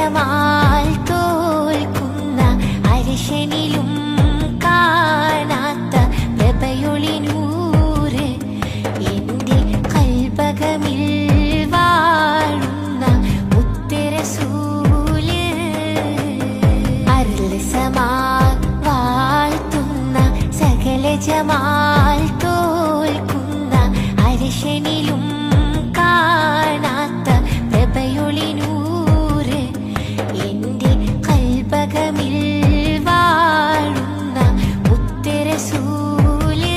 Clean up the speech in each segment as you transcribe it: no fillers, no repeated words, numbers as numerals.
Jamal തോൽക്കുന്ന അരിശനിലും കാണാത്ത പ്രഭയൊളി നൂറ് എന്റെ കൽബകമിൽ വാഴുന്ന മുത്തറസൂല് അരുൾ സമാ വാഴ്ത്തുന്ന സകല ജമാൽ തോൽക്കുന്ന അരിശനിലും കാണാത്ത പ്രഭയൊളി നൂറ് എന്റെ കൽബകമിൽ വാഴുന്ന മുത്തറസൂല്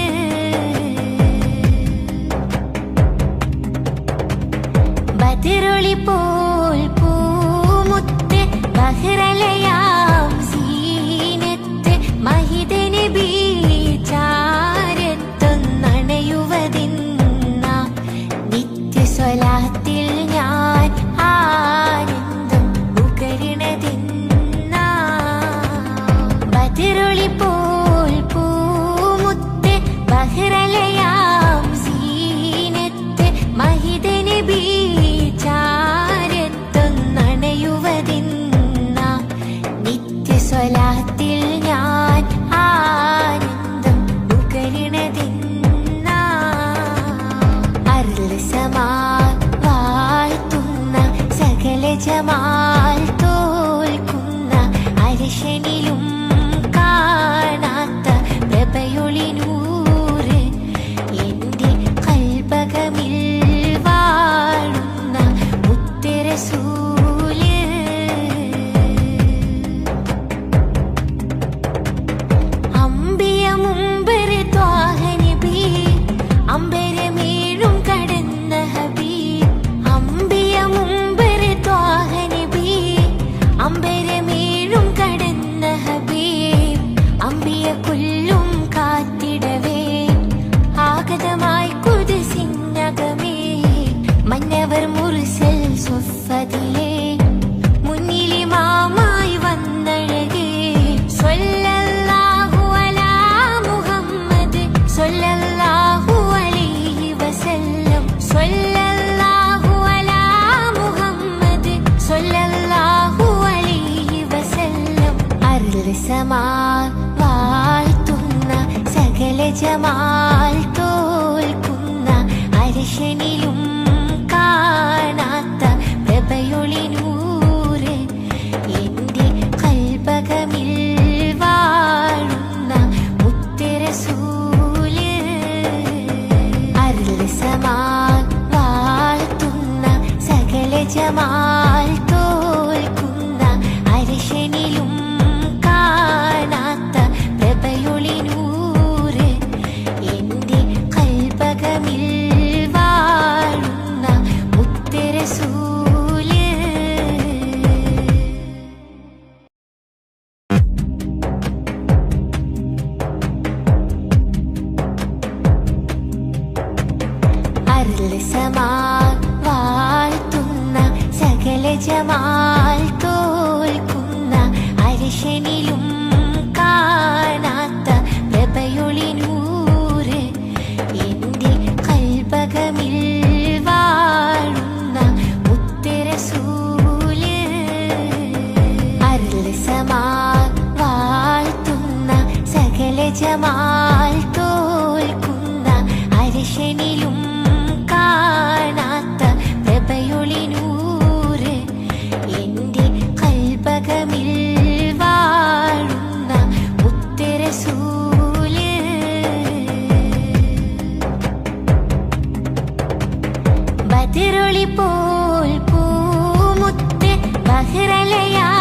ബദറൊളി പോൽ പൂമുത്ത് ബഹ്റലയാം സീനത്ത് മഹിദ നബി ചാരത്തൊന്നണയുവതിന്ന നിത്യസ്വലാത്തിൽ ഞാൻ ആനന്ദം ഉകരണതിന്ന ബദറൊളി പോൽ പൂമുത്ത് ബഹ്റലയാം സീനത്ത് മഹിദ നബി ചാരത്തൊന്നണയുവതിന്ന നിത്യസ്വലാത്തിൽ ഞാൻ ആനന്ദം ഉകരണതിന്ന അരുൾ സമാ വാഴ്ത്തുന്ന സകല ജമാൽ തോൽക്കുന്ന അരിശനിലും കാണാത്ത പ്രഭയൊളി നൂറ് എന്റെ കൽബകമിൽ വാഴുന്ന മുത്തറസൂല് അംബിയ മുമ്പർ ത്വാഹ നബി അമ്പരമേഴും കടന്ന ഹബീബ് അംബിയ മുമ്പർ ത്വാഹ നബി അമ്പരമേഴും കടന്ന ഹബീബ് അംബിയ കൊല്ലും കാത്തിടവേ ആഗതമായി കുദ്സിനകമേ മന്നവർ മുർസൽ സ്വഫദിലേ മുന്നിലിമാമായി വന്നഴകേ സ്വല്ലല്ലാഹു അലാ മുഹമ്മദ് സ്വല്ലല്ലാഹു അലൈഹി വസല്ലം സ്വല്ലല്ലാഹു അലാ മുഹമ്മദ് സ്വല്ലല്ലാഹു അലൈഹി വസല്ലം അരുൾ സമാ വാഴ്ത്തുന്ന സകല ജമാൽ തോൽക്കുന്ന അരിശനിലും കാണാത്ത പ്രഭയൊളി നൂറ് എന്റെ കൽബകമിൽ വാഴുന്ന മുത്തറസൂല് അരുൾ സമാ വാഴ്ത്തുന്ന സകല ജമാൽ തോൽക്കുന്ന അരിശനിലും കാണാത്ത പ്രഭയൊളി നൂറ് എന്റെ കൽബകമിൽ വാഴുന്ന മുത്തറസൂല് അരുൾ സമാ വാഴ്ത്തുന്ന സകല ജമാൽ തോൽക്കുന്ന അരിശനിലും കാണാത്ത പ്രഭയൊളി നൂറ് എന്റെ കൽബകമിൽ വാഴുന്ന മുത്തറസൂല് അരുൾ സമാ വാഴ്ത്തുന്ന സകല ജമാൽ തോൽക്കുന്ന അരിശനിലും കാണാത്ത പ്രഭയൊളി നൂറ് എന്റെ കൽബകമിൽ വാഴുന്ന മുത്തറസൂല് ബദറൊളി പോൽ പൂമുത്ത് ബഹ്റലയാം